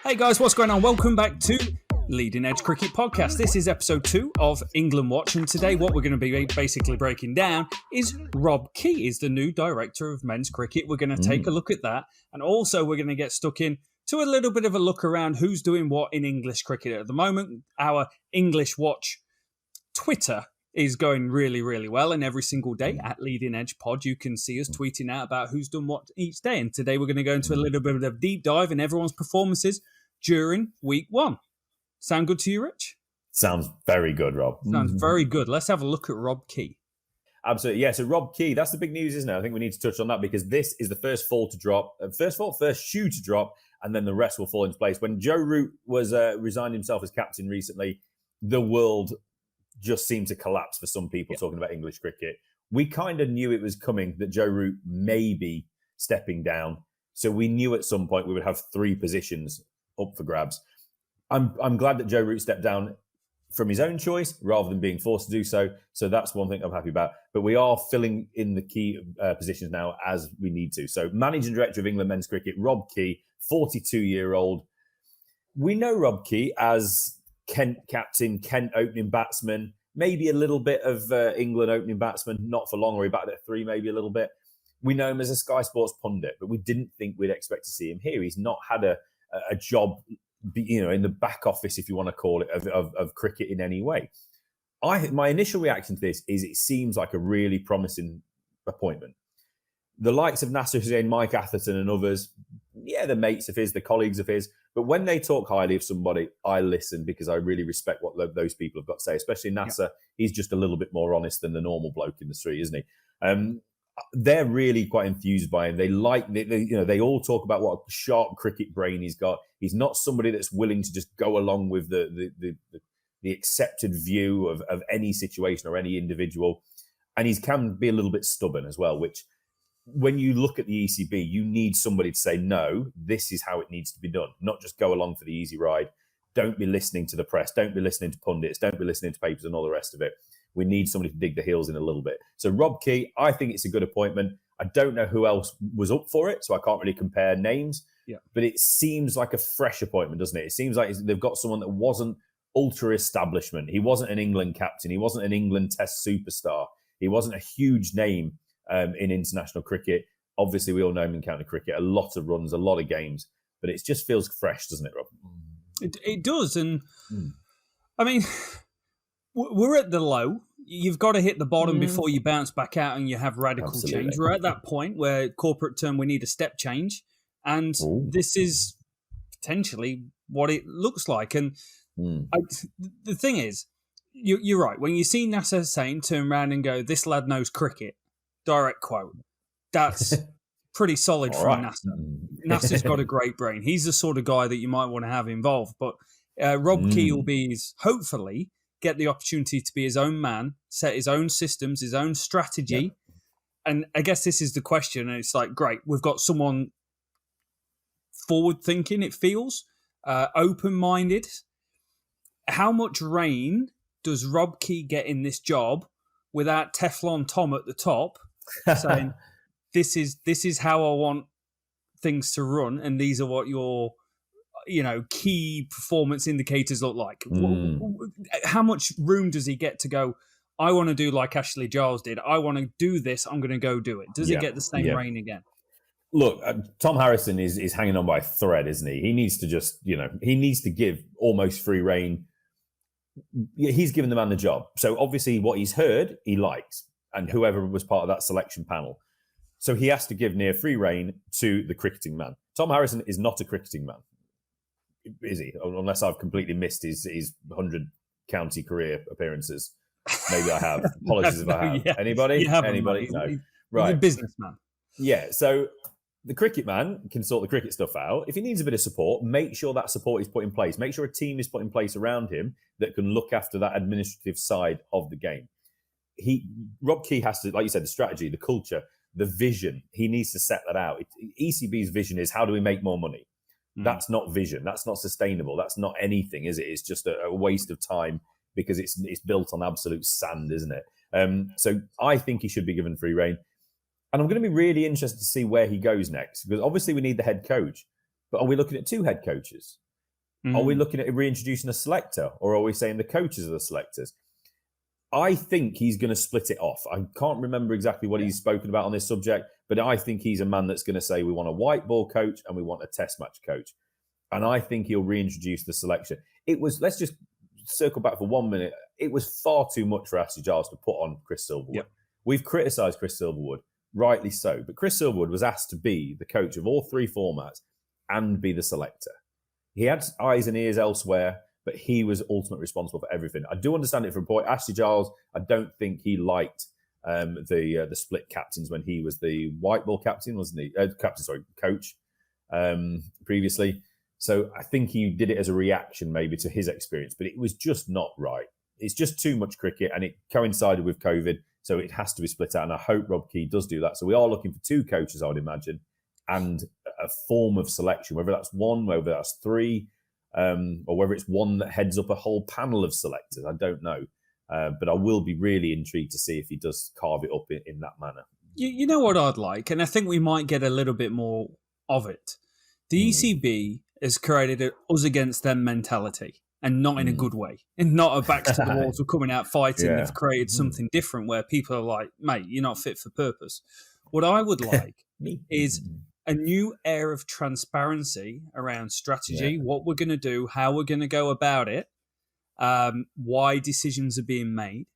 Hey guys, what's going on? Welcome back to Leading Edge Cricket Podcast. This is episode 2 of England Watch, and today what we're going to be basically breaking down is Rob Key is the new director of men's cricket. We're going to take a look at that, and also we're going to get stuck in to a little bit of a look around who's doing what in English cricket at the moment. Our English Watch Twitter is going really, really well, and every single day at Leading Edge Pod, you can see us tweeting out about who's done what each day. And today we're going to go into a little bit of a deep dive in everyone's performances during week 1. Sound good to you, Rich? Sounds very good, Rob. Sounds very good. Let's have a look at Rob Key. Absolutely. Yeah, so Rob Key, that's the big news, isn't it? I think we need to touch on that because this is the first shoe to drop, and then the rest will fall into place. When Joe Root was resigned himself as captain recently, the world just seemed to collapse for some people talking about English cricket. We kind of knew it was coming, that Joe Root may be stepping down. So we knew at some point we would have 3 positions up for grabs. I'm glad that Joe Root stepped down from his own choice rather than being forced to do so. So that's one thing I'm happy about. But we are filling in the key positions now as we need to. So Managing Director of England Men's Cricket, Rob Key, 42-year-old. We know Rob Key as Kent captain, Kent opening batsman, maybe a little bit of England opening batsman, not for long, or he batted at 3 maybe a little bit. We know him as a Sky Sports pundit, but we didn't think we'd expect to see him here. He's not had a job, in the back office, if you want to call it, of cricket in any way. My initial reaction to this is it seems like a really promising appointment. The likes of Nasser Hussain, Mike Atherton and others, they're mates of his, they're colleagues of his. But when they talk highly of somebody, I listen because I really respect what those people have got to say, especially Nasser. Yeah. He's just a little bit more honest than the normal bloke in the street, isn't he? They're really quite enthused by him. They all talk about what a sharp cricket brain he's got. He's not somebody that's willing to just go along with the accepted view of any situation or any individual. And he can be a little bit stubborn as well, which when you look at the ECB, you need somebody to say, no, this is how it needs to be done, not just go along for the easy ride. Don't be listening to the press. Don't be listening to pundits. Don't be listening to papers and all the rest of it. We need somebody to dig the heels in a little bit. So Rob Key, I think it's a good appointment. I don't know who else was up for it, so I can't really compare names. Yeah. But it seems like a fresh appointment, doesn't it? It seems like they've got someone that wasn't ultra establishment. He wasn't an England captain. He wasn't an England Test superstar. He wasn't a huge name in international cricket. Obviously, we all know him in county cricket. A lot of runs, a lot of games. But it just feels fresh, doesn't it, Rob? It does. And, I mean, we're at the low. You've got to hit the bottom before you bounce back out and you have radical change. We're at that point where corporate term, we need a step change. And this is potentially what it looks like. And the thing is, you're right. When you see Nasser Hussain turn around and go, this lad knows cricket, direct quote, that's pretty solid from Nasser. Nasser's got a great brain. He's the sort of guy that you might want to have involved. But Rob Key will be hopefully get the opportunity to be his own man, set his own systems, his own strategy. Yeah. And I guess this is the question. And it's like, great, we've got someone forward-thinking, it feels, open-minded. How much reign does Rob Key get in this job without Teflon Tom at the top saying, this is how I want things to run, and these are what your key performance indicators look like? How much room does he get to go, I want to do like Ashley Giles did. I want to do this. I'm going to go do it. Does he get the same reign again? Look, Tom Harrison is hanging on by a thread, isn't he? He needs to just, he needs to give almost free reign. He's given the man the job. So obviously what he's heard, he likes. And whoever was part of that selection panel. So he has to give near free reign to the cricketing man. Tom Harrison is not a cricketing man, is he? Unless I've completely missed his 100 county career appearances. Maybe I have. Apologies if I have. Yeah. Anybody? Anybody? No. Right. He's a businessman. Yeah. So the cricket man can sort the cricket stuff out. If he needs a bit of support, make sure that support is put in place. Make sure a team is put in place around him that can look after that administrative side of the game. Rob Key has to, like you said, the strategy, the culture, the vision. He needs to set that out. ECB's vision is, how do we make more money? That's not vision. That's not sustainable. That's not anything, is it? It's just a waste of time because it's built on absolute sand, isn't it? So I think he should be given free reign. And I'm going to be really interested to see where he goes next, because obviously we need the head coach. But are we looking at 2 head coaches? Are we looking at reintroducing a selector, or are we saying the coaches are the selectors? I think he's going to split it off. I can't remember exactly what he's spoken about on this subject, but I think he's a man that's going to say we want a white ball coach and we want a test match coach. And I think he'll reintroduce the selection. Let's just circle back for 1 minute. It was far too much for Ashley Giles to put on Chris Silverwood. Yep. We've criticised Chris Silverwood, rightly so, but Chris Silverwood was asked to be the coach of all three formats and be the selector. He had eyes and ears elsewhere, but he was ultimately responsible for everything. I do understand it from a point. Ashley Giles, I don't think he liked the split captains when he was the white ball captain, wasn't he? Coach previously. So I think he did it as a reaction maybe to his experience, but it was just not right. It's just too much cricket, and it coincided with COVID, so it has to be split out. And I hope Rob Key does do that. So we are looking for two coaches, I would imagine, and a form of selection, whether that's one, whether that's three, or whether it's one that heads up a whole panel of selectors. I don't know. But I will be really intrigued to see if he does carve it up in that manner. You know what I'd like, and I think we might get a little bit more of it. The ECB has created a us against them mentality, and not in a good way. And not a backs to the walls, we're coming out fighting. Yeah. They've created something different where people are like, mate, you're not fit for purpose. What I would like is a new air of transparency around strategy, what we're going to do, how we're going to go about it, why decisions are being made,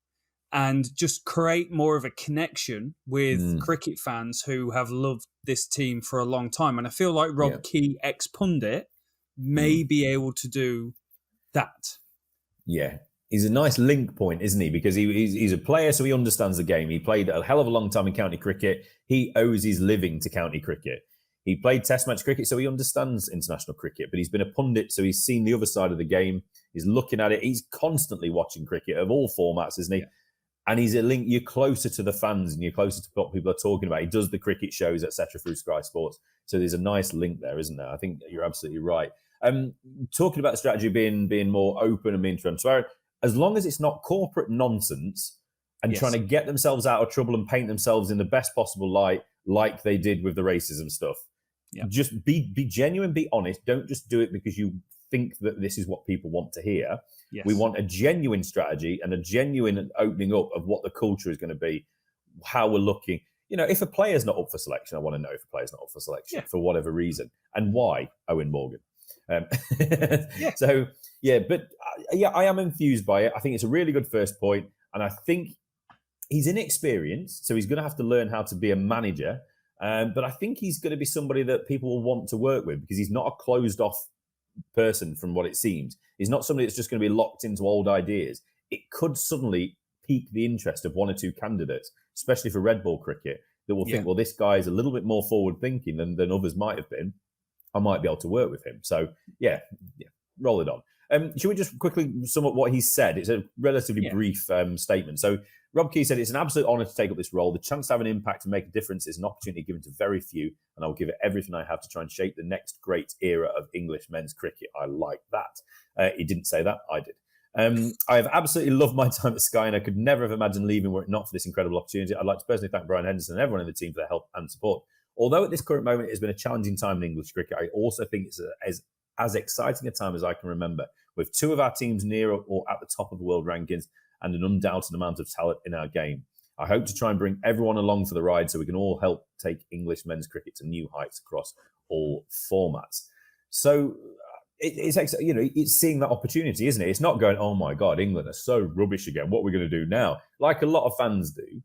and just create more of a connection with cricket fans who have loved this team for a long time. And I feel like Rob Key, ex-pundit, may be able to do that. Yeah. He's a nice link point, isn't he? Because he's a player, so he understands the game. He played a hell of a long time in county cricket. He owes his living to county cricket. He played test match cricket, so he understands international cricket. But he's been a pundit, so he's seen the other side of the game. He's looking at it. He's constantly watching cricket of all formats, isn't he? Yeah. And he's a link. You're closer to the fans and you're closer to what people are talking about. He does the cricket shows, etc., through Sky Sports. So there's a nice link there, isn't there? I think you're absolutely right. Talking about strategy being more open and being transparent, as long as it's not corporate nonsense and trying to get themselves out of trouble and paint themselves in the best possible light, like they did with the racism stuff. Yeah. Just be genuine, be honest. Don't just do it because you think that this is what people want to hear. Yes. We want a genuine strategy and a genuine opening up of what the culture is going to be, how we're looking. You know, if a player's not up for selection, I want to know if a player's not up for selection for whatever reason and why. Owen Morgan. So, but I am enthused by it. I think it's a really good first point, and I think he's inexperienced, so he's going to have to learn how to be a manager. But I think he's going to be somebody that people will want to work with because he's not a closed-off person from what it seems. He's not somebody that's just going to be locked into old ideas. It could suddenly pique the interest of one or two candidates, especially for red ball cricket, that will think, well, this guy is a little bit more forward-thinking than others might have been. I might be able to work with him. So, roll it on. Should we just quickly sum up what he said? It's a relatively brief statement. So, Rob Key said, it's an absolute honour to take up this role. The chance to have an impact and make a difference is an opportunity given to very few, and I will give it everything I have to try and shape the next great era of English men's cricket. I like that. He didn't say that. I did. I have absolutely loved my time at Sky, and I could never have imagined leaving were it not for this incredible opportunity. I'd like to personally thank Brian Henderson and everyone in the team for their help and support. Although at this current moment it has been a challenging time in English cricket, I also think it's as exciting a time as I can remember, with two of our teams near or at the top of the world rankings and an undoubted amount of talent in our game. I hope to try and bring everyone along for the ride so we can all help take English men's cricket to new heights across all formats. So it's seeing that opportunity, isn't it? It's not going, oh my God, England are so rubbish again. What are we going to do now? Like a lot of fans do,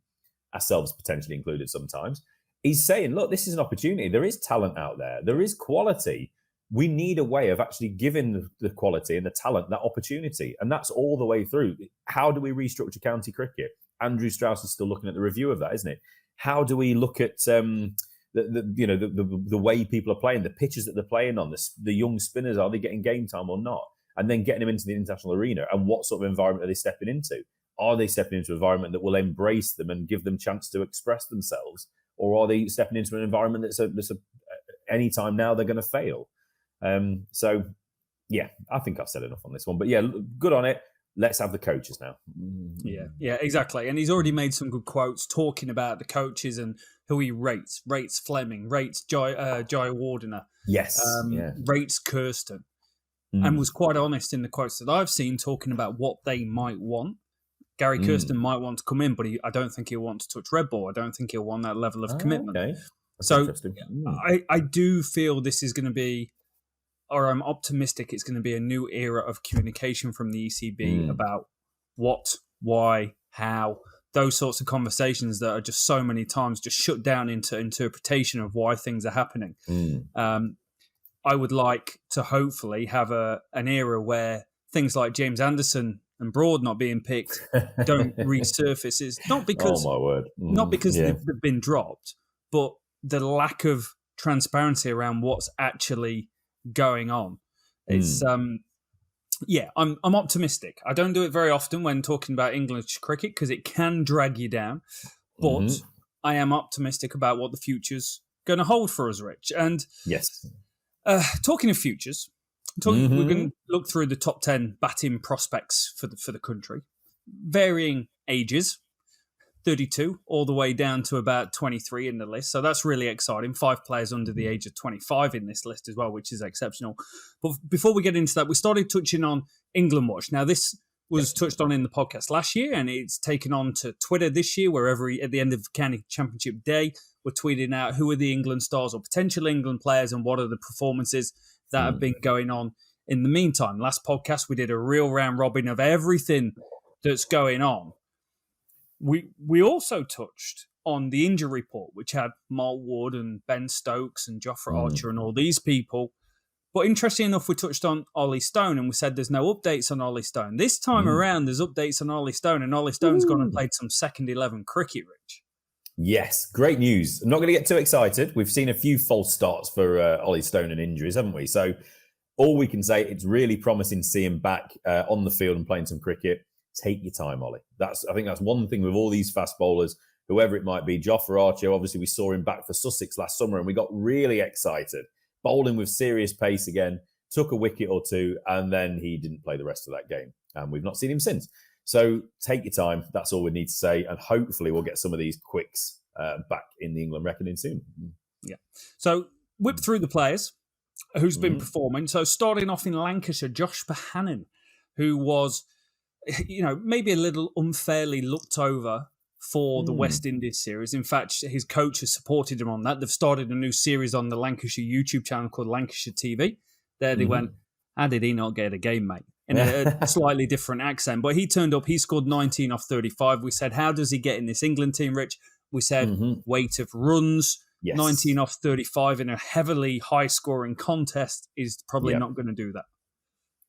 ourselves potentially included sometimes. He's saying, look, this is an opportunity. There is talent out there. There is quality. We need a way of actually giving the quality and the talent that opportunity. And that's all the way through. How do we restructure county cricket? Andrew Strauss is still looking at the review of that, isn't it? How do we look at the way people are playing, the pitches that they're playing on, the young spinners, are they getting game time or not? And then getting them into the international arena. And what sort of environment are they stepping into? Are they stepping into an environment that will embrace them and give them a chance to express themselves? Or are they stepping into an environment that's any time now they're going to fail? I think I've said enough on this one. But good on it. Let's have the coaches now. Yeah, exactly. And he's already made some good quotes talking about the coaches and who he rates. Rates Fleming, rates Jai Wardener. Yes. Rates Kirsten. and was quite honest in the quotes that I've seen, talking about what they might want. Gary Kirsten might want to come in, but I don't think he'll want to touch red ball. I don't think he'll want that level of commitment. Okay. That's so interesting. I do feel this is going to be, or I'm optimistic it's going to be a new era of communication from the ECB about what, why, how, those sorts of conversations that are just so many times just shut down into interpretation of why things are happening. I would like to hopefully have an era where things like James Anderson and Broad not being picked don't resurface. It's not because, oh my word, not because they've been dropped, but the lack of transparency around what's actually going on. It's I'm optimistic. I don't do it very often when talking about English cricket because it can drag you down, but I am optimistic about what the future's going to hold for us, Rich. And yes, talking of futures. We're going to look through the top 10 batting prospects for the country. Varying ages, 32 all the way down to about 23 in the list. So that's really exciting. 5 players under the age of 25 in this list as well, which is exceptional. But before we get into that, we started touching on England Watch. Now, this was touched on in the podcast last year, and it's taken on to Twitter this year, where at the end of County Championship Day, we're tweeting out who are the England stars or potential England players and what are the performances that have been going on in the meantime. Last podcast, we did a real round robin of everything that's going on. We also touched on the injury report, which had Mark Wood and Ben Stokes and Jofra Archer and all these people. But interesting enough, we touched on Ollie Stone, and we said there's no updates on Ollie Stone. This time around, there's updates on Ollie Stone, and Ollie Stone's gone and played some second 11 cricket, Rich. Yes, great news. I'm not going to get too excited. We've seen a few false starts for Ollie Stone and injuries, haven't we? So all we can say, it's really promising to see him back on the field and playing some cricket. Take your time, Ollie. I think that's one thing with all these fast bowlers, whoever it might be. Jofra Archer, obviously we saw him back for Sussex last summer and we got really excited. Bowling with serious pace again, took a wicket or two, and then he didn't play the rest of that game. And we've not seen him since. So take your time. That's all we need to say. And hopefully we'll get some of these quicks back in the England reckoning soon. Yeah. So whip through the players who's been performing. So starting off in Lancashire, Josh Bohannon, who was, maybe a little unfairly looked over for the West Indies series. In fact, his coach has supported him on that. They've started a new series on the Lancashire YouTube channel called Lancashire TV. There they went, how did he not get a game, mate? In a slightly different accent. But he turned up, he scored 19 off 35. We said, how does he get in this England team, Rich? We said, weight of runs, 19 off 35 in a heavily high-scoring contest is probably not going to do that.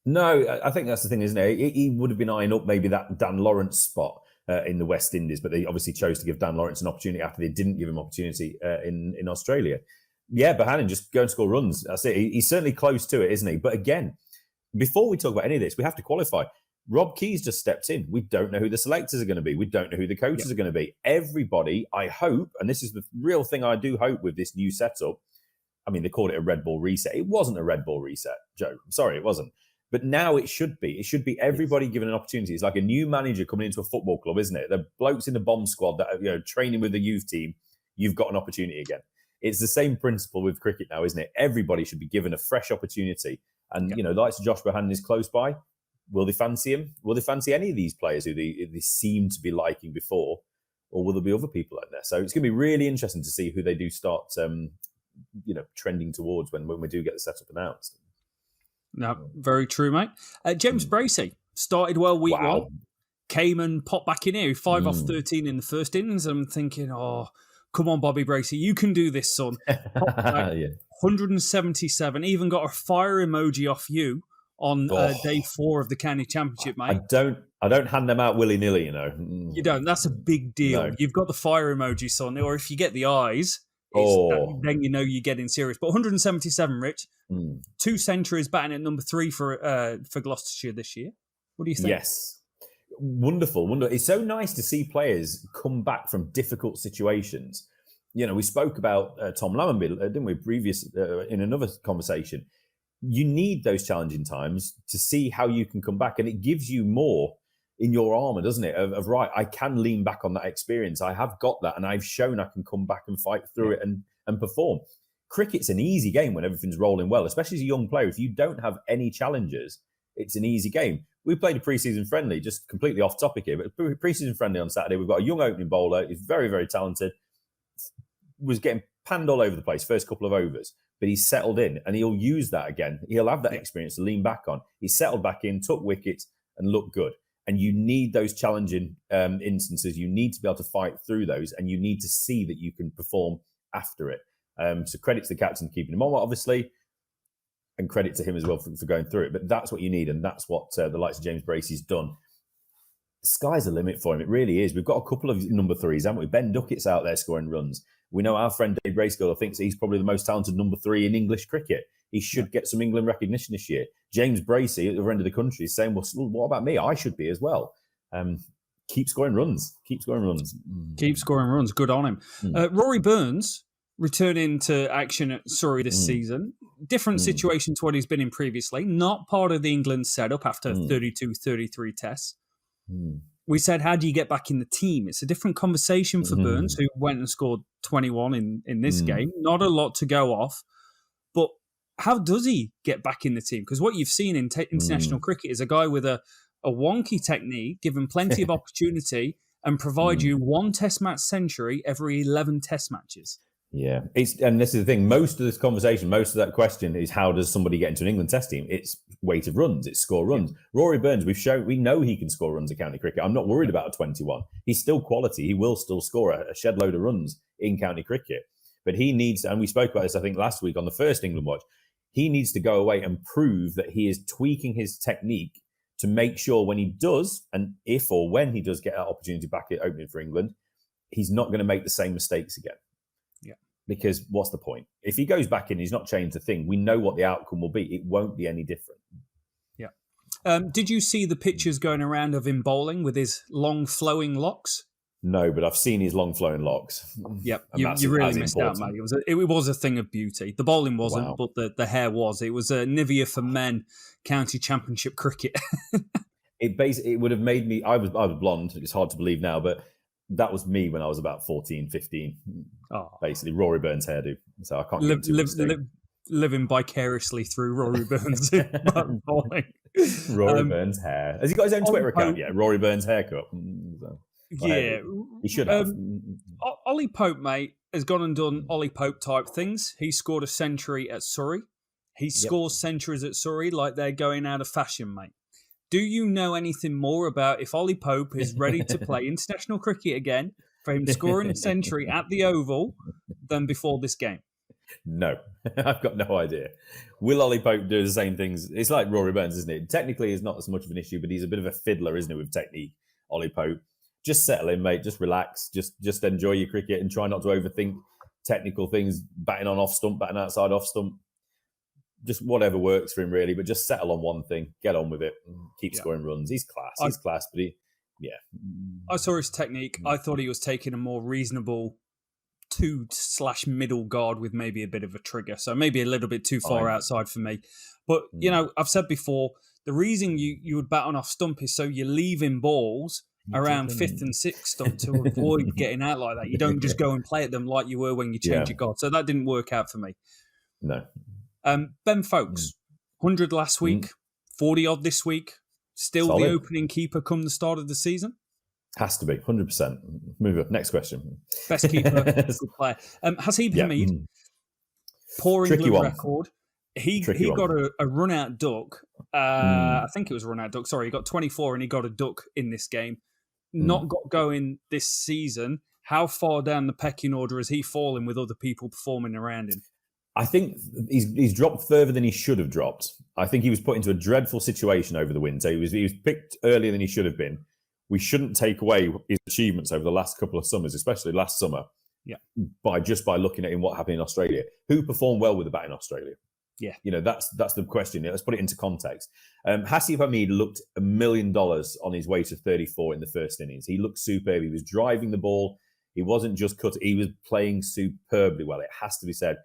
No, I think that's the thing, isn't it? He would have been eyeing up maybe that Dan Lawrence spot in the West Indies, but they obviously chose to give Dan Lawrence an opportunity after they didn't give him opportunity in Australia. Yeah, Bohannon, just go and score runs. That's it. He's certainly close to it, isn't he? But again, before we talk about any of this, we have to qualify. Rob Key's just stepped in. We don't know who the selectors are going to be. We don't know who the coaches are going to be. Everybody, I hope, and this is the real thing I do hope with this new setup. I mean, they called it a red ball reset. It wasn't a red ball reset, Joe. I'm sorry, it wasn't. But now it should be. It should be everybody given an opportunity. It's like a new manager coming into a football club, isn't it? The blokes in the bomb squad that are training with the youth team, you've got an opportunity again. It's the same principle with cricket now, isn't it? Everybody should be given a fresh opportunity. And, the likes of Josh Bohannon is close by. Will they fancy him? Will they fancy any of these players who they seem to be liking before? Or will there be other people out there? So it's going to be really interesting to see who they do start, trending towards when we do get the setup announced. No, very true, mate. James Bracey started well week one, came and popped back in here, 5 off 13 in the first innings. I'm thinking, come on, Bobby Bracey, you can do this, son. 177, even got a fire emoji off you on day 4 of the County Championship, mate. I don't hand them out willy-nilly, You don't. That's a big deal. No. You've got the fire emoji, son, or if you get the eyes, then you're getting serious. But 177, Rich, 2 centuries, batting at number 3 for Gloucestershire this year. What do you think? Yes. Wonderful. It's so nice to see players come back from difficult situations. We spoke about Tom Lammonby, didn't we, in another conversation. You need those challenging times to see how you can come back. And it gives you more in your armour, doesn't it? Of right, I can lean back on that experience. I have got that, and I've shown I can come back and fight through it and perform. cricket's an easy game when everything's rolling well, especially as a young player. If you don't have any challenges, it's an easy game. We played a pre-season friendly, just completely off topic here, but pre-season friendly on Saturday. We've got a young opening bowler. He's very, very talented. Was getting panned all over the place first couple of overs, but he's settled in and he'll use that again. He'll have that experience to lean back on. He settled back in, took wickets and looked good. And you need those challenging instances. You need to be able to fight through those and you need to see that you can perform after it. So credit to the captain for keeping him on, obviously, and credit to him as well for going through it. But that's what you need, and that's what the likes of James Bracey's done. The sky's the limit for him. It really is. We've got a couple of number threes, haven't we? Ben Duckett's out there scoring runs. We know our friend Dave Bracegirdle thinks he's probably the most talented number three in English cricket. He should get some England recognition this year. James Bracey at the other end of the country is saying, well, what about me? I should be as well. Keep scoring runs. Keep scoring runs. Keep scoring runs. Good on him. Rory Burns returning to action at Surrey this season. Different situation to what he's been in previously. Not part of the England setup after 32, 33 tests. We said, how do you get back in the team? It's a different conversation for Burns, who went and scored 21 in this game. Not a lot to go off. But how does he get back in the team? Because what you've seen in international cricket is a guy with a wonky technique, given plenty of opportunity, and provide you one test match century every 11 test matches. Yeah, and this is the thing. Most of this conversation, most of that question is how does somebody get into an England Test team? It's weight of runs, it's score runs. Rory Burns, we know he can score runs at county cricket. I'm not worried about a 21. He's still quality. He will still score a shed load of runs in county cricket. But he needs, and we spoke about this, I think, last week on the first England watch. He needs to go away and prove that he is tweaking his technique to make sure when he does, and if or when he does get that opportunity back at opening for England, he's not going to make the same mistakes again. Because what's the point? If he goes back in, he's not changed a thing. We know what the outcome will be. It won't be any different. Yeah. Did you see the pictures going around of him bowling with his long flowing locks? No, but I've seen his long flowing locks. Yep, you really missed out, mate. It was a thing of beauty. The bowling wasn't, but the hair was. It was a Nivea for Men county championship cricket. It would have made me. I was blonde. It's hard to believe now, but that was me when I was about 14, 15. Basically, Rory Burns hairdo. So I can't living vicariously through Rory Burns bowling. Rory Burns hair. Has he got his own Twitter account yet? Rory Burns haircut. Yeah, he should have. Ollie Pope, mate, has gone and done Ollie Pope type things. He scored a century at Surrey. He scores centuries at Surrey like they're going out of fashion, mate. Do you know anything more about if Ollie Pope is ready to play international cricket again for him scoring a century at the Oval than before this game? No, I've got no idea. Will Ollie Pope do the same things? It's like Rory Burns, isn't it? Technically, it's not as much of an issue, but he's a bit of a fiddler, isn't it, with technique, Ollie Pope? Just settle in, mate. Just relax. Just enjoy your cricket and try not to overthink technical things, batting on off stump, batting outside off stump. Just whatever works for him, really. But just settle on one thing. Get on with it. Keep scoring runs. He's class. But I saw his technique. I thought he was taking a more reasonable 2/middle guard with maybe a bit of a trigger. So maybe a little bit too far outside for me. But, I've said before, the reason you would bat on off stump is so you're leaving balls around fifth and sixth stump to avoid getting out like that. You don't just go and play at them like you were when you change your guard. So that didn't work out for me. No. Ben Folkes, 100 last week, 40-odd this week. Still solid. The opening keeper come the start of the season? Has to be, 100%. Move on. Next question. Best keeper, good player. Haseeb Hameed, poor England record. He got a run-out duck. I think it was a run-out duck. Sorry, he got 24 and he got a duck in this game. Not got going this season. How far down the pecking order has he fallen with other people performing around him? I think he's dropped further than he should have dropped. I think he was put into a dreadful situation over the winter. He was picked earlier than he should have been. We shouldn't take away his achievements over the last couple of summers, especially last summer. Yeah. By looking at what happened in Australia. Who performed well with the bat in Australia? Yeah. That's the question. Let's put it into context. Haseeb Hameed looked $1 million on his way to 34 in the first innings. He looked superb. He was driving the ball. He wasn't just cut. He was playing superbly well. It has to be said.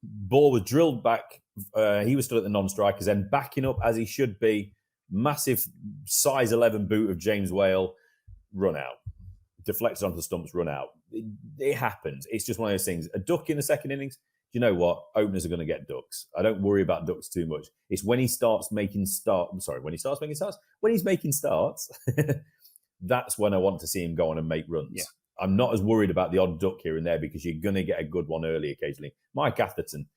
Ball was drilled back. He was stood at the non-strikers end, backing up as he should be. Massive size 11 boot of James Whale, run out. Deflected onto the stumps, run out. It happens. It's just one of those things. A duck in the second innings, you know what? Openers are going to get ducks. I don't worry about ducks too much. It's when he starts making starts. When he's making starts, that's when I want to see him go on and make runs. Yeah. I'm not as worried about the odd duck here and there because you're going to get a good one early occasionally. Mike Atherton,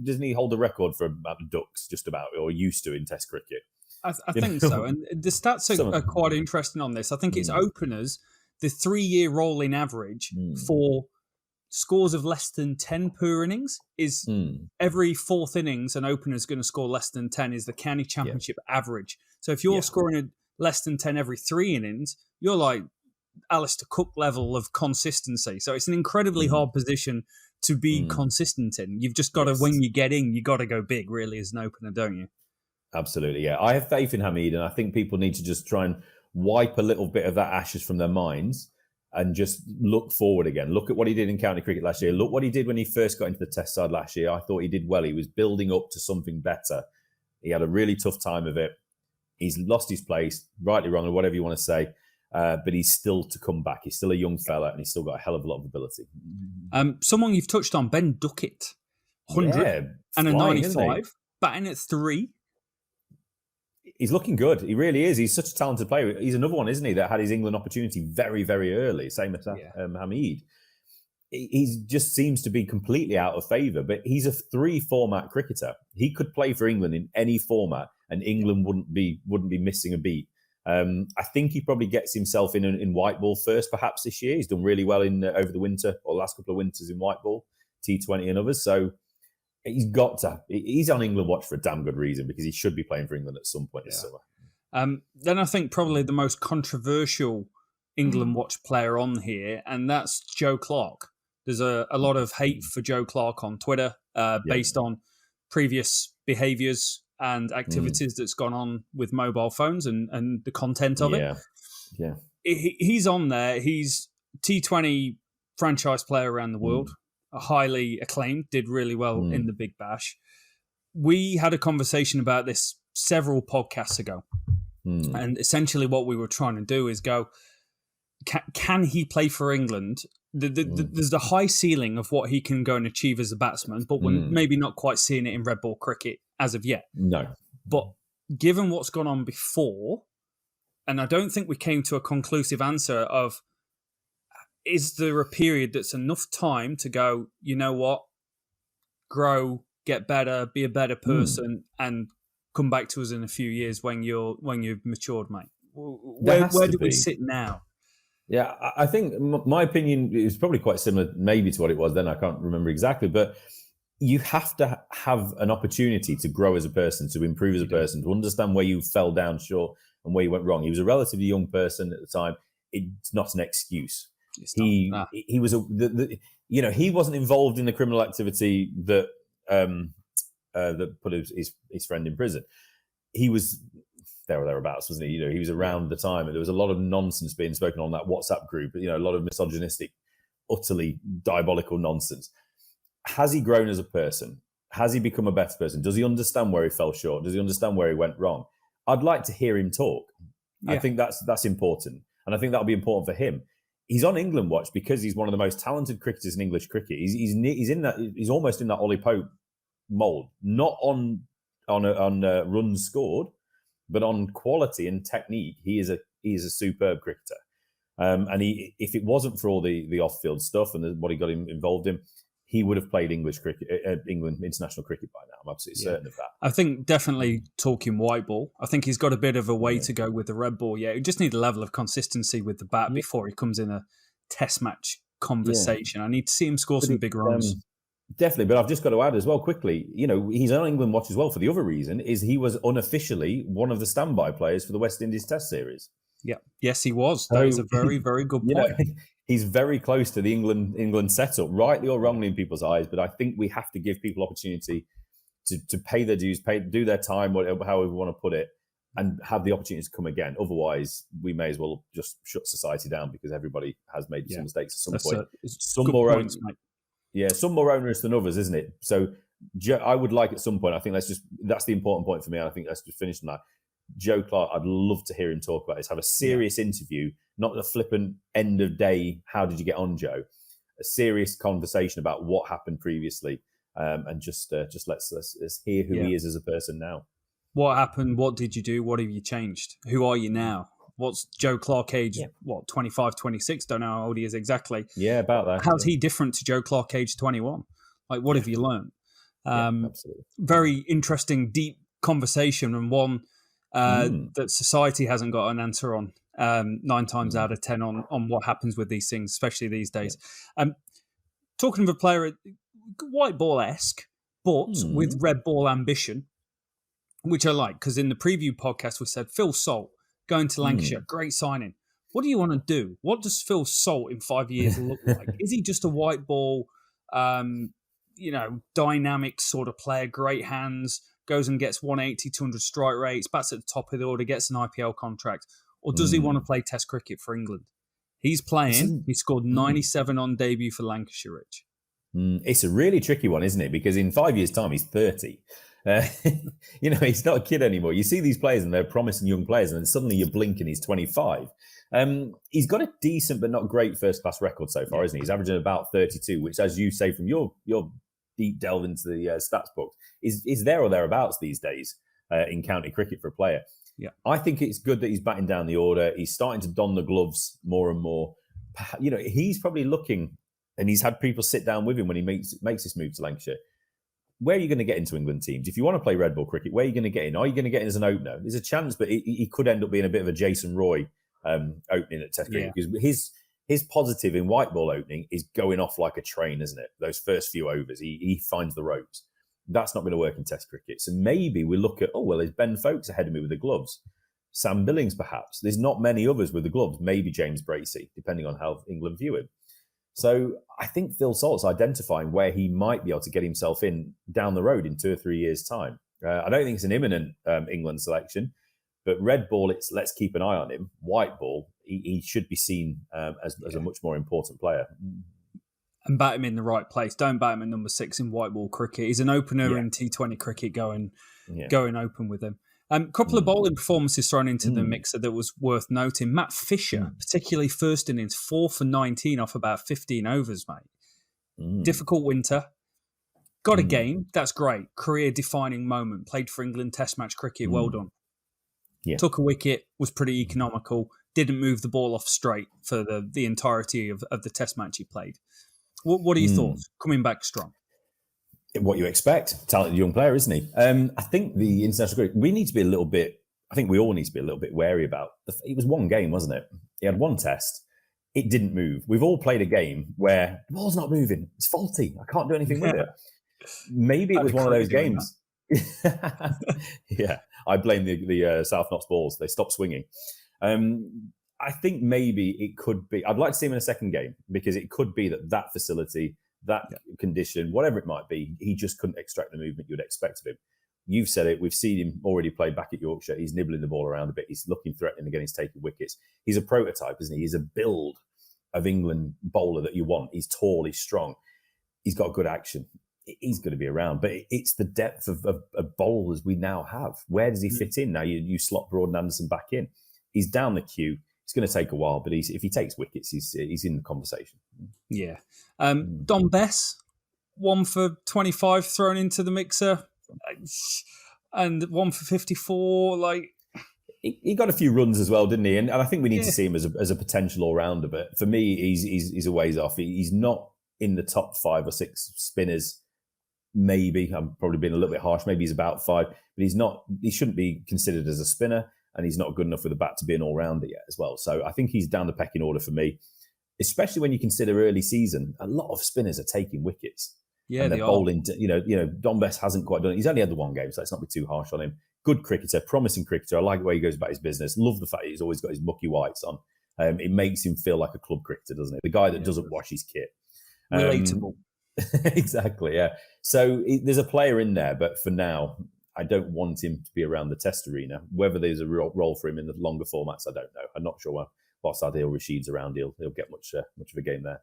doesn't he hold the record for about ducks just about, or used to in Test cricket? I think so. And the stats are quite interesting on this. I think it's openers, the 3-year rolling average for scores of less than 10 per innings is every fourth innings, an opener's going to score less than 10 is the county championship average. So if you're scoring less than 10 every 3 innings, you're like Alistair Cook level of consistency. So it's an incredibly hard position to be consistent in. You've just got to, when you get in, you got to go big, really, as an opener, don't you? Absolutely, yeah. I have faith in Hamid, and I think people need to just try and wipe a little bit of that ashes from their minds and just look forward again. Look at what he did in county cricket last year. Look what he did when he first got into the Test side last year. I thought he did well. He was building up to something better. He had a really tough time of it. He's lost his place, rightly, wrongly, whatever you want to say. But he's still to come back. He's still a young fella, and he's still got a hell of a lot of ability. Someone you've touched on, Ben Duckett, 100 and a 95, batting at 3. He's looking good. He really is. He's such a talented player. He's another one, isn't he, that had his England opportunity very, very early, same as Hamid. He just seems to be completely out of favour, but he's a 3-format cricketer. He could play for England in any format, and England wouldn't be missing a beat. I think he probably gets himself in white ball first, perhaps this year. He's done really well in over the winter or last couple of winters in white ball, T20 and others. So he's on England watch for a damn good reason, because he should be playing for England at some point this summer. Then I think probably the most controversial England watch player on here, and that's Joe Clarke. There's a lot of hate for Joe Clarke on Twitter based on previous behaviours and activities that's gone on with mobile phones and the content of it. Yeah. He's on there. He's T20 franchise player around the world, highly acclaimed, did really well in the Big Bash. We had a conversation about this several podcasts ago. And essentially what we were trying to do is go, can he play for England? There's the high ceiling of what he can go and achieve as a batsman, but we're maybe not quite seeing it in red ball cricket as of yet. No. But given what's gone on before, and I don't think we came to a conclusive answer of, is there a period that's enough time to go, you know what, grow, get better, be a better person, and come back to us in a few years when you've matured, mate? Where do we sit now? Yeah, I think my opinion is probably quite similar maybe to what it was then. I can't remember exactly, but you have to have an opportunity to grow as a person, to improve as a person, to understand where you fell down short and where you went wrong. He was a relatively young person at the time. It's not an excuse. He was he wasn't involved in the criminal activity that that put his friend in prison. He was there or thereabouts, wasn't he? He was around the time, and there was a lot of nonsense being spoken on that WhatsApp group. A lot of misogynistic, utterly diabolical nonsense. Has he grown as a person? Has he become a better person? Does he understand where he fell short? Does he understand where he went wrong? I'd like to hear him talk. Yeah. I think that's important, and I think that'll be important for him. He's on England watch because he's one of the most talented cricketers in English cricket. He's in that. He's almost in that Ollie Pope mould, not on runs scored, but on quality and technique. He is a superb cricketer. And if it wasn't for all the off-field stuff and what he got him involved in, he would have played England international cricket by now. I'm absolutely certain of that. I think definitely talking white ball. I think he's got a bit of a way to go with the red ball. Yeah, he just needs a level of consistency with the bat before he comes in a test match conversation. I need to see him score some big runs. Definitely, but I've just got to add as well quickly, he's on England watch as well for the other reason, is he was unofficially one of the standby players for the West Indies Test Series. Yeah, yes, he was. That is a very, very good point. He's very close to the England setup, rightly or wrongly in people's eyes, but I think we have to give people opportunity to pay their dues, do their time, however we want to put it, and have the opportunity to come again. Otherwise, we may as well just shut society down because everybody has made some mistakes at some point. Some more points, mate. Yeah, some more onerous than others, isn't it? So I would like at some point, I think that's the important point for me. And I think let's just finish on that. Joe Clarke, I'd love to hear him talk about this, have a serious interview, not a flippant end of day, how did you get on, Joe? a serious conversation about what happened previously, and just let's hear who he is as a person now. What happened? What did you do? What have you changed? Who are you now? What's Joe Clark age? 25, 26? Don't know how old he is exactly. Yeah, about that. How's he different to Joe Clark age 21? Like, what have you learned? Absolutely. Very interesting, deep conversation, and one that society hasn't got an answer on 9 times out of 10 on what happens with these things, especially these days. Talking of a player, white ball-esque, but with red ball ambition, which I like, because in the preview podcast we said Phil Salt going to Lancashire, great signing. What do you want to do? What does Phil Salt in 5 years look like? Is he just a white ball, dynamic sort of player, great hands, goes and gets 180, 200 strike rates, bats at the top of the order, gets an IPL contract? Or does he want to play Test cricket for England? He's playing. He scored 97 on debut for Lancashire, Rich. It's a really tricky one, isn't it? Because in 5 years' time, he's 30. He's not a kid anymore. You see these players and they're promising young players, and then suddenly you blink and he's 25. He's got a decent but not great first-class record so far, isn't he? He's averaging about 32, which, as you say from your deep delve into the stats book, is there or thereabouts these days in county cricket for a player. Yeah, I think it's good that he's batting down the order. He's starting to don the gloves more and more. He's probably looking, and he's had people sit down with him when he makes this move to Lancashire. Where are you going to get into England teams? If you want to play red ball cricket, where are you going to get in? Are you going to get in as an opener? There's a chance, but he could end up being a bit of a Jason Roy opening at Test cricket, because his positive in white ball opening is going off like a train, isn't it? Those first few overs, he finds the ropes. That's not going to work in Test cricket. So maybe we look at, is Ben Folkes ahead of me with the gloves? Sam Billings, perhaps. There's not many others with the gloves. Maybe James Bracey, depending on how England view him. So I think Phil Salt's identifying where he might be able to get himself in down the road in 2 or 3 years' time. I don't think it's an imminent England selection, but red ball, let's keep an eye on him. White ball, he should be seen as a much more important player. And bat him in the right place. Don't bat him in number 6 in white ball cricket. He's an opener in T20 cricket going open with him. Couple of bowling performances thrown into the mixer that was worth noting. Matt Fisher, particularly first innings, 4 for 19 off about 15 overs, mate. Difficult winter. Got a game. That's great. Career-defining moment. Played for England Test match cricket. Well done. Yeah. Took a wicket. Was pretty economical. Didn't move the ball off straight for the entirety of the Test match he played. What are your thoughts? Coming back strong. What you expect. Talented young player, isn't he? I think the international cricket, we need to be a little bit, I think we all need to be a little bit wary about. It was one game, wasn't it? He had one test. It didn't move. We've all played a game where the ball's not moving. It's faulty. I can't do anything with it. Maybe it was one of those games. Yeah, I blame the South Notts balls. They stopped swinging. I think maybe it could be. I'd like to see him in a second game, because it could be that facility, that condition, whatever it might be, he just couldn't extract the movement you'd expect of him. You've said it. We've seen him already play back at Yorkshire. He's nibbling the ball around a bit. He's looking threatening again. He's taking wickets. He's a prototype, isn't he? He's a build of England bowler that you want. He's tall. He's strong. He's got good action. He's going to be around. But it's the depth of bowlers we now have. Where does he fit in now? You slot Broad and Anderson back in. He's down the queue. It's going to take a while, but if he takes wickets, he's in the conversation. Yeah. Dom Bess, 1 for 25 thrown into the mixer, and 1 for 54. He got a few runs as well, didn't he? And I think we need to see him as a potential all-rounder. But for me, he's a ways off. He's not in the top 5 or 6 spinners. Maybe I'm probably being a little bit harsh. Maybe he's about 5, but he's not. He shouldn't be considered as a spinner. And he's not good enough with the bat to be an all-rounder yet as well. So I think he's down the pecking order for me, especially when you consider early season. A lot of spinners are taking wickets. Yeah, and they're bowling. Dom Bess hasn't quite done it. He's only had the one game, so let's not be too harsh on him. Good cricketer, promising cricketer. I like the way he goes about his business. Love the fact that he's always got his mucky whites on. It makes him feel like a club cricketer, doesn't it? The guy that doesn't wash his kit. Relatable. Exactly, yeah. So there's a player in there, but for now, I don't want him to be around the Test arena. Whether there's a real role for him in the longer formats, I don't know. I'm not sure whilst Adil Rashid's around, he'll get much of a game there.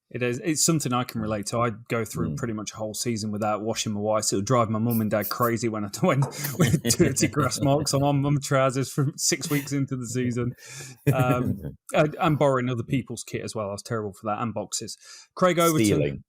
It is. It's something I can relate to. I go through pretty much a whole season without washing my whites. It would drive my mum and dad crazy when I went with dirty grass marks on my mum trousers from 6 weeks into the season. I'm borrowing other people's kit as well. I was terrible for that. And boxes. Craig Overton.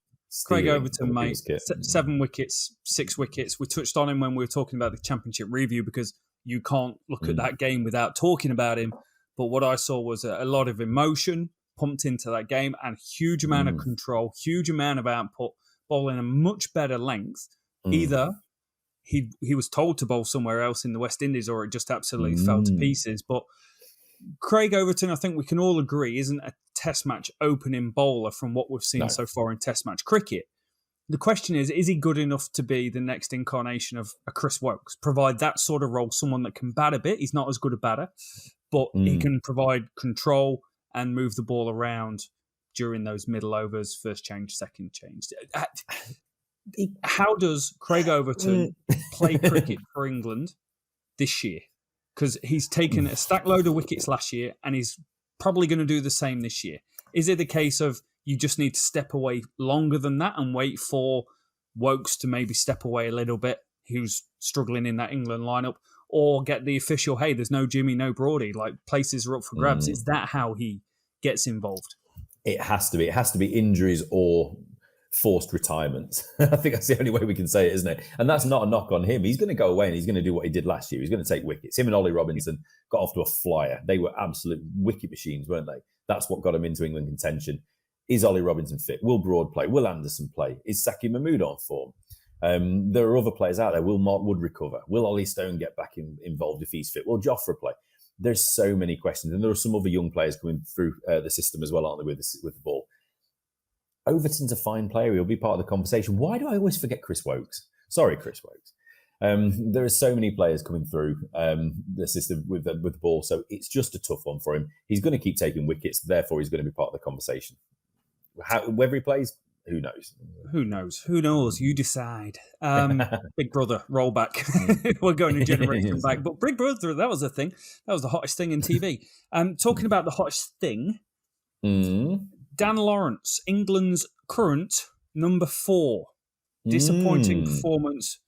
Craig Overton, mate. 7 wickets, 6 wickets. We touched on him when we were talking about the championship review because you can't look at that game without talking about him. But what I saw was a lot of emotion pumped into that game and huge amount of control, huge amount of output, bowling a much better length. Either he was told to bowl somewhere else in the West Indies or it just absolutely fell to pieces. But Craig Overton, I think we can all agree, isn't a test match opening bowler from what we've seen so far in test match cricket. The question is he good enough to be the next incarnation of a Chris Woakes? Provide that sort of role, someone that can bat a bit. He's not as good a batter, but he can provide control and move the ball around during those middle overs, first change, second change. How does Craig Overton play cricket for England this year? Because he's taken a stack load of wickets last year and he's probably going to do the same this year. Is it a case of you just need to step away longer than that and wait for Woakes to maybe step away a little bit, who's struggling in that England lineup, or get the official, hey, there's no Jimmy, no Brody, like places are up for grabs? Is that how he gets involved? It has to be. It has to be injuries or forced retirement. I think that's the only way we can say it, isn't it? And that's not a knock on him. He's going to go away and he's going to do what he did last year. He's going to take wickets. Him and Ollie Robinson got off to a flyer. They were absolute wicket machines, weren't they? That's what got him into England contention. Is Ollie Robinson fit? Will Broad play? Will Anderson play? Is Saki Mahmood on form? There are other players out there. Will Mark Wood recover? Will Ollie Stone get back involved if he's fit? Will Jofra play? There's so many questions. And there are some other young players coming through the system as well, aren't there, with the ball? Overton's a fine player. He'll be part of the conversation. Why do I always forget Chris Woakes? Sorry, Chris Woakes. There are so many players coming through the system with the ball, so it's just a tough one for him. He's going to keep taking wickets, therefore he's going to be part of the conversation. Whether he plays, who knows? Who knows? You decide. Big Brother, roll back. We're going a generation back. But Big Brother, that was a thing. That was the hottest thing in TV. Talking about the hottest thing, Dan Lawrence, England's current number 4. Disappointing performance.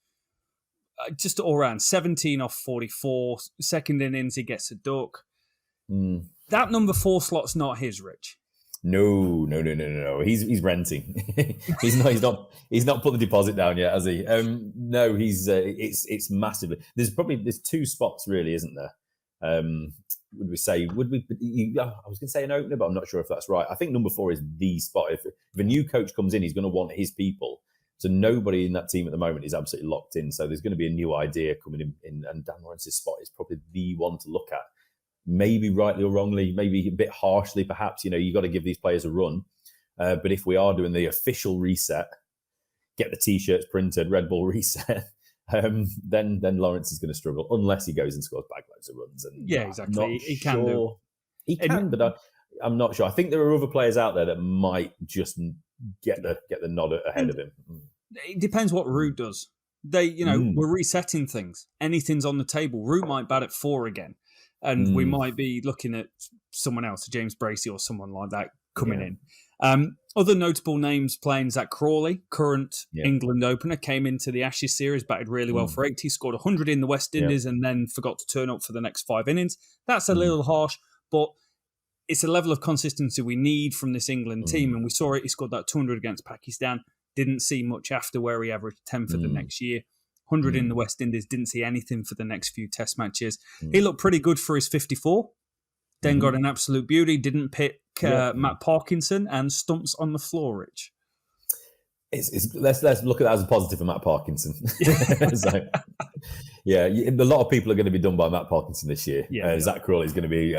Just all round, 17 off 44. Second innings, he gets a duck. That number 4 slot's not his, Rich. No. He's renting. he's not put the deposit down yet, has he? No, it's massively. There's 2 spots really, isn't there? I was going to say an opener, but I'm not sure if that's right. I think number 4 is the spot. If a new coach comes in, he's going to want his people. So nobody in that team at the moment is absolutely locked in. So there's going to be a new idea coming in, and Dan Lawrence's spot is probably the one to look at. Maybe rightly or wrongly, maybe a bit harshly, perhaps. You got to give these players a run. But if we are doing the official reset, get the T-shirts printed, Red Bull reset, then Lawrence is going to struggle unless he goes and scores bagloads of runs. And yeah, exactly. He can do. He can, but I'm not sure. I think there are other players out there that might just get the nod ahead of him. It depends what Root does. We're resetting things. Anything's on the table. Root might bat at 4 again. And we might be looking at someone else, James Bracey or someone like that coming in. Other notable names playing: Zach Crawley, current England opener, came into the Ashes series, batted really well for 80, scored 100 in the West Indies and then forgot to turn up for the next 5 innings. That's a little harsh, but it's a level of consistency we need from this England team. And we saw it. He scored that 200 against Pakistan. Didn't see much after, where he averaged 10 for the next year. 100 in the West Indies, didn't see anything for the next few test matches. He looked pretty good for his 54. Then got an absolute beauty, didn't pick Matt Parkinson, and stumps on the floor, Rich. Let's look at that as a positive for Matt Parkinson. So, a lot of people are going to be done by Matt Parkinson this year. Zach Crawley is going to be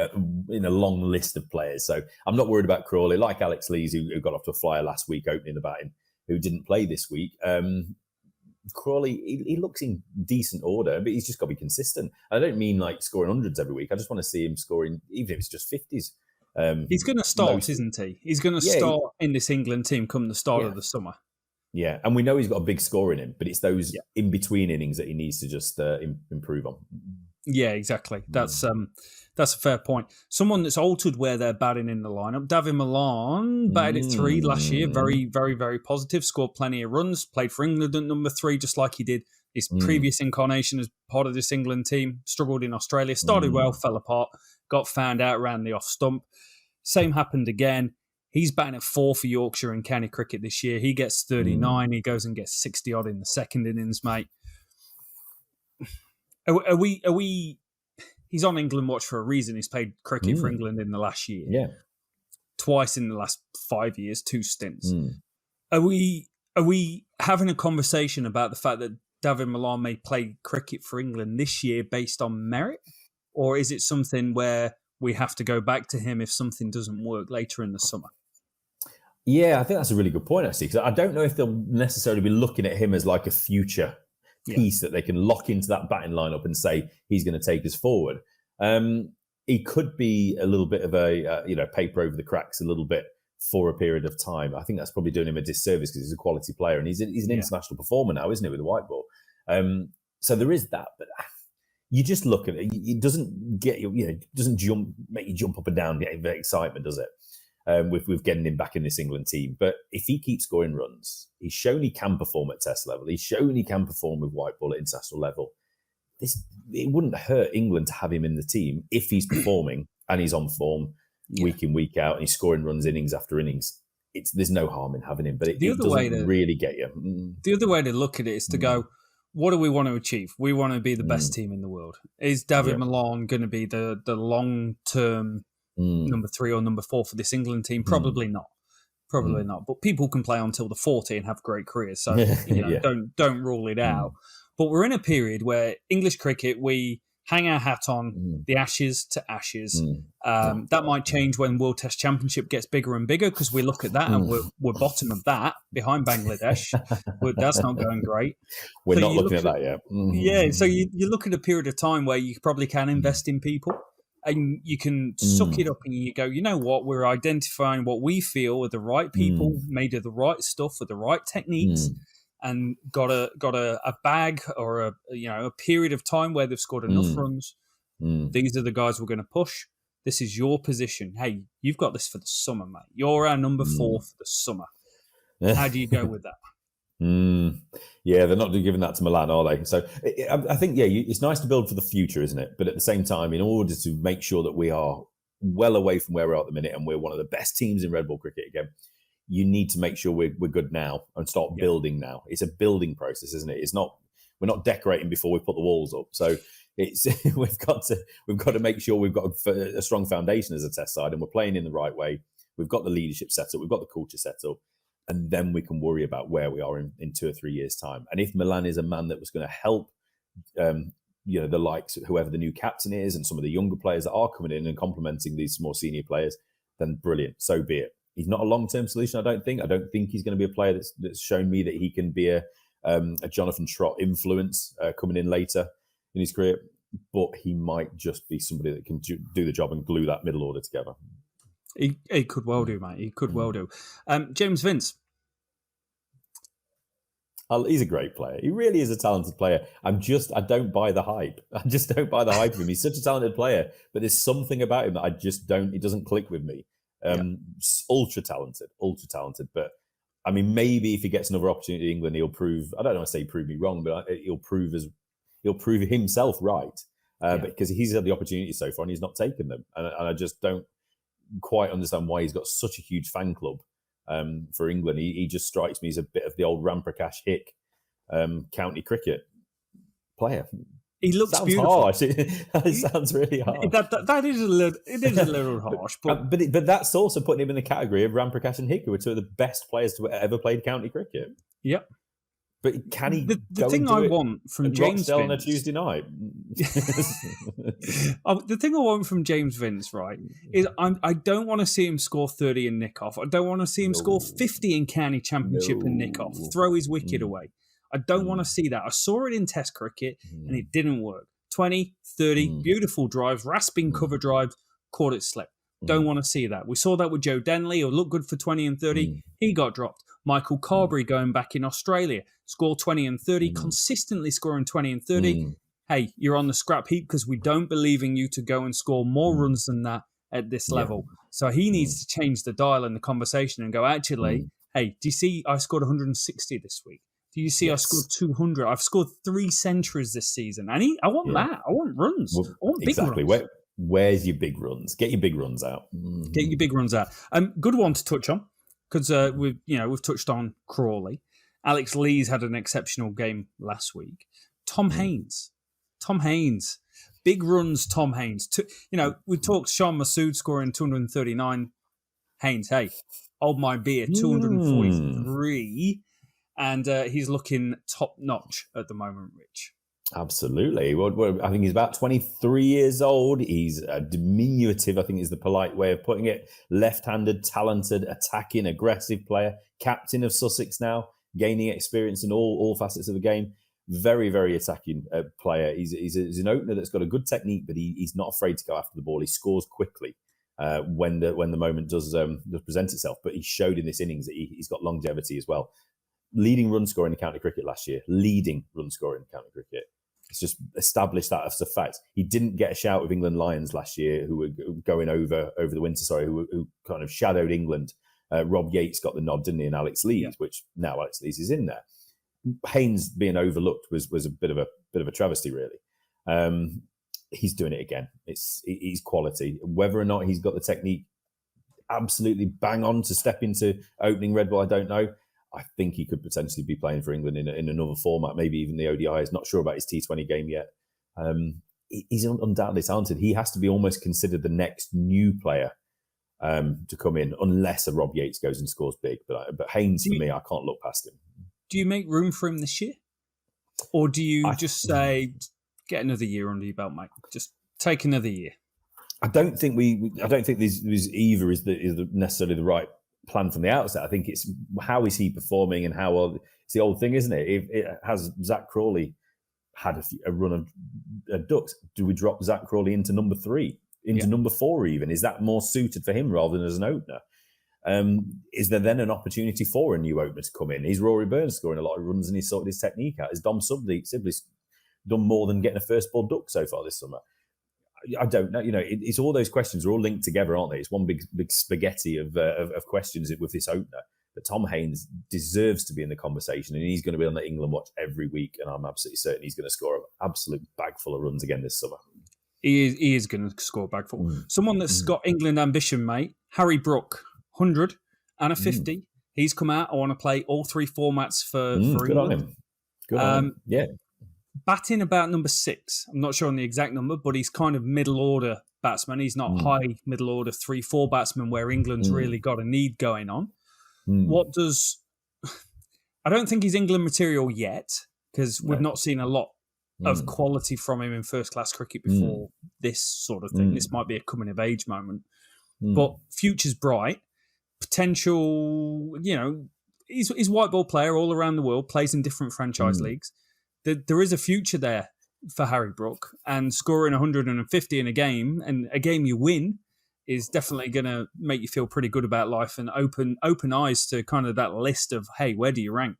in a long list of players. So I'm not worried about Crawley. Like Alex Lees, who got off to a flyer last week opening the batting, who didn't play this week. Crawley, he looks in decent order, but he's just got to be consistent. I don't mean like scoring hundreds every week. I just want to see him scoring, even if it's just 50s. He's going to start, isn't he? He's going to start in this England team come the start of the summer. Yeah, and we know he's got a big score in him, but it's those in-between innings that he needs to just improve on. Yeah, exactly. That's a fair point. Someone that's altered where they're batting in the lineup. David Milan batted at 3 last year. Very, very, very positive. Scored plenty of runs. Played for England at number 3, just like he did his previous incarnation as part of this England team. Struggled in Australia. Started well, fell apart. Got found out around the off stump. Same happened again. He's batting at 4 for Yorkshire in county cricket this year. He gets 39. He goes and gets 60 odd in the second innings, mate. Are we? He's on England watch for a reason. He's played cricket for England in the last year. Yeah. Twice in the last 5 years, 2 stints. Are we having a conversation about the fact that David Milan may play cricket for England this year based on merit? Or is it something where we have to go back to him if something doesn't work later in the summer? Yeah, I think that's a really good point, actually, because I don't know if they'll necessarily be looking at him as like a future piece that they can lock into that batting lineup and say he's going to take us forward. He could be a little bit of a paper over the cracks a little bit for a period of time. I think that's probably doing him a disservice because he's a quality player and he's an international performer now, isn't he, with the white ball? So there is that, but you just look at it. It doesn't get you. It doesn't make you jump up and down, get excitement, does it? With getting him back in this England team. But if he keeps scoring runs, he's shown he can perform at test level. He's shown he can perform with white ball at international level. It wouldn't hurt England to have him in the team if he's performing and he's on form week in, week out, and he's scoring runs innings after innings. There's no harm in having him, but it doesn't really get you. The other way to look at it is to go, what do we want to achieve? We want to be the best team in the world. Is David Milan going to be the long-term number 3 or number 4 for this England team? Probably not. Probably not. But people can play until the 40 and have great careers. So don't rule it out. But we're in a period where English cricket, we hang our hat on the Ashes to Ashes. That might change when World Test Championship gets bigger and bigger, because we look at that and we're bottom of that behind Bangladesh. That's not going great. We're not looking at that yet. Yeah, so you look at a period of time where you probably can invest in people. And you can suck it up and you go, you know what? We're identifying what we feel are the right people, made of the right stuff with the right techniques, and got a bag or a period of time where they've scored enough runs. These are the guys we're going to push. This is your position. Hey, you've got this for the summer, mate. You're our number 4 for the summer. How do you go with that? Yeah, they're not giving that to Milan, are they? So I think, it's nice to build for the future, isn't it? But at the same time, in order to make sure that we are well away from where we're at the minute and we're one of the best teams in red ball cricket again, you need to make sure we're good now and start building now. It's a building process, isn't it? We're not decorating before we put the walls up. So it's we've got to make sure we've got a strong foundation as a test side, and we're playing in the right way. We've got the leadership set up, we've got the culture set up. And then we can worry about where we are in 2 or 3 years' time. And if Milan is a man that was going to help, the likes of whoever the new captain is and some of the younger players that are coming in and complementing these more senior players, then brilliant. So be it. He's not a long-term solution, I don't think. I don't think he's going to be a player that's shown me that he can be a Jonathan Trott influence coming in later in his career. But he might just be somebody that can do the job and glue that middle order together. He could well do, mate. He could well do. James Vince. He's a great player. He really is a talented player. I don't buy the hype. I just don't buy the hype of him. He's such a talented player, but there's something about him that it doesn't click with me. Ultra talented. But I mean, maybe if he gets another opportunity in England, he'll prove, I don't want to say prove me wrong, but he'll prove himself right. Because he's had the opportunity so far and he's not taken them. And I just don't quite understand why he's got such a huge fan club for England. He just strikes me as a bit of the old Ram Prakash Hick county cricket player. He looks sounds beautiful. Harsh. It sounds really harsh. That is a little harsh, but that's also putting him in the category of Ram Prakash and Hick, who are 2 of the best players to ever played county cricket. Yep. But can he? The thing I want from James Vince on a Tuesday night. The thing I want from James Vince, right, is I don't want to see him score 30 and nick off. I don't want to see him score 50 in county championship and nick off, throw his wicket away. I don't want to see that. I saw it in Test cricket and it didn't work. 20, 30, beautiful drives, rasping cover drives, caught it slip. Don't want to see that. We saw that with Joe Denley, who looked good for 20 and 30. He got dropped. Michael Carberry going back in Australia, scored 20 and 30, consistently scoring 20 and 30. hey, you're on the scrap heap because we don't believe in you to go and score more runs than that at this level. So he needs to change the dial in the conversation and go, actually, hey, do you see I scored 160 this week? Do you see I scored 200? I've scored 3 centuries this season. I want that. I want runs. Well, I want big runs. Where's your big runs? Get your big runs out. Get your big runs out. Good one to touch on because we've touched on Crawley. Alex Lees had an exceptional game last week. Tom Haynes, big runs. Tom Haynes. We talked Sean Masood scoring 239. Haynes, hey, hold my beer, 243. And he's looking top notch at the moment, Rich. Absolutely. Well, I think he's about 23 years old. He's diminutive, I think is the polite way of putting it. Left-handed, talented, attacking, aggressive player. Captain of Sussex now, gaining experience in all facets of the game. Very, very attacking player. He's an opener that's got a good technique, but he's not afraid to go after the ball. He scores quickly when the moment does present itself. But he showed in this innings that he's got longevity as well. Leading run scorer in the county cricket last year. Leading run scorer in the county cricket. It's just established that as a fact. He didn't get a shout with England Lions last year, who were going over the winter, who kind of shadowed England. Rob Yates got the nod, didn't he, and Alex Lees, which now Alex Lees is in there. Haynes being overlooked was a bit of a travesty, really. He's doing it again. He's quality. Whether or not he's got the technique absolutely bang on to step into opening red ball, I don't know. I think he could potentially be playing for England in another format, maybe even the ODIs. Not sure about his T20 game yet. He's undoubtedly talented. He has to be almost considered the next new player to come in, unless a Rob Yates goes and scores big. But Haynes, for me, I can't look past him. Do you make room for him this year? Or do you just say, get another year under your belt, mate? Just take another year. I don't think this either is necessarily the right plan from the outset. I think it's how is he performing and how well. It's the old thing, isn't it? If it has Zach Crawley had a run of ducks, do we drop Zach Crawley into number 3, into number 4 even? Is that more suited for him rather than as an opener? Is there then an opportunity for a new opener to come in? Is Rory Burns scoring a lot of runs and he's sorted his technique out? Is Dom Sibley done more than getting a first ball duck so far this summer? I don't know. It's all those questions are all linked together, aren't they? It's one big spaghetti of questions with this opener. But Tom Haynes deserves to be in the conversation, and he's going to be on the England watch every week. And I'm absolutely certain he's going to score an absolute bag full of runs again this summer. He is going to score a bag full. Someone that's got England ambition, mate. Harry Brook, 100 and a 50. He's come out. I want to play all 3 formats for England. Good on him. Good on him. Yeah. Batting about number 6. I'm not sure on the exact number, but he's kind of middle order batsman. He's not high middle order 3-4 batsman where England's really got a need going on. I don't think he's England material yet because we've not seen a lot of quality from him in first class cricket before this sort of thing. This might be a coming of age moment, but future's bright. Potential, he's white ball player all around the world, plays in different franchise leagues. There is a future there for Harry Brook, and scoring 150 in a game, and a game you win, is definitely going to make you feel pretty good about life and open eyes to kind of that list of, hey, where do you rank?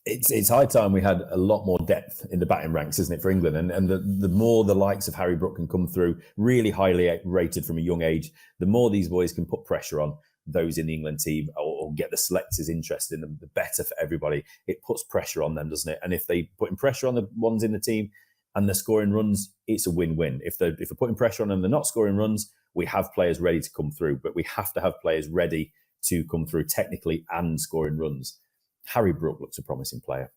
It's high time we had a lot more depth in the batting ranks, isn't it, for England? And the more the likes of Harry Brook can come through, really highly rated from a young age, the more these boys can put pressure on those in the England team or get the selectors interested in them, the better for everybody. It puts pressure on them, doesn't it? And if they putting pressure on the ones in the team and they're scoring runs, it's a win-win. If they're putting pressure on them, they're not scoring runs, we have players ready to come through, but we have to have players ready to come through technically and scoring runs. Harry Brook looks a promising player.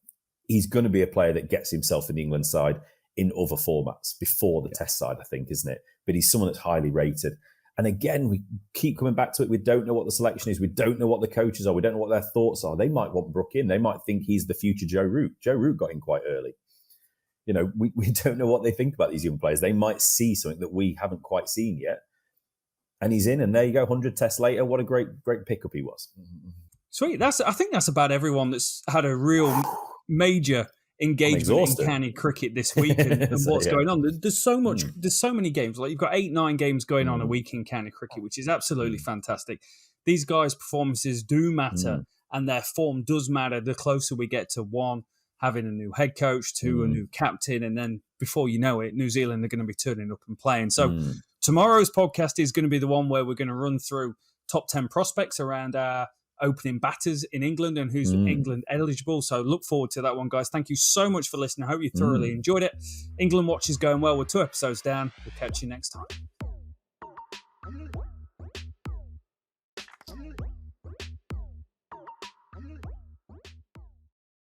He's going to be a player that gets himself in the England side in other formats before the Test side, I think, isn't it? But he's someone that's highly rated. And again, we keep coming back to it. We don't know what the selection is. We don't know what the coaches are. We don't know what their thoughts are. They might want Brook in. They might think he's the future Joe Root. Joe Root got in quite early. We don't know what they think about these young players. They might see something that we haven't quite seen yet. And he's in, and there you go, 100 tests later. What a great pickup he was. Sweet. I think that's about everyone that's had a real major engagement in county cricket this week and what's going on. There's so much. There's so many games. Like you've got 8-9 games going on a week in county cricket, which is absolutely fantastic. These guys' performances do matter, and their form does matter. The closer we get to one, having a new head coach to a new captain. And then before you know it, New Zealand are going to be turning up and playing. So tomorrow's podcast is going to be the one where we're going to run through top 10 prospects around our opening batters in England and who's England eligible. So look forward to that one, guys. Thank you so much for listening. I hope you thoroughly enjoyed it. England Watch is going well. We're 2 episodes down. We'll catch you next time.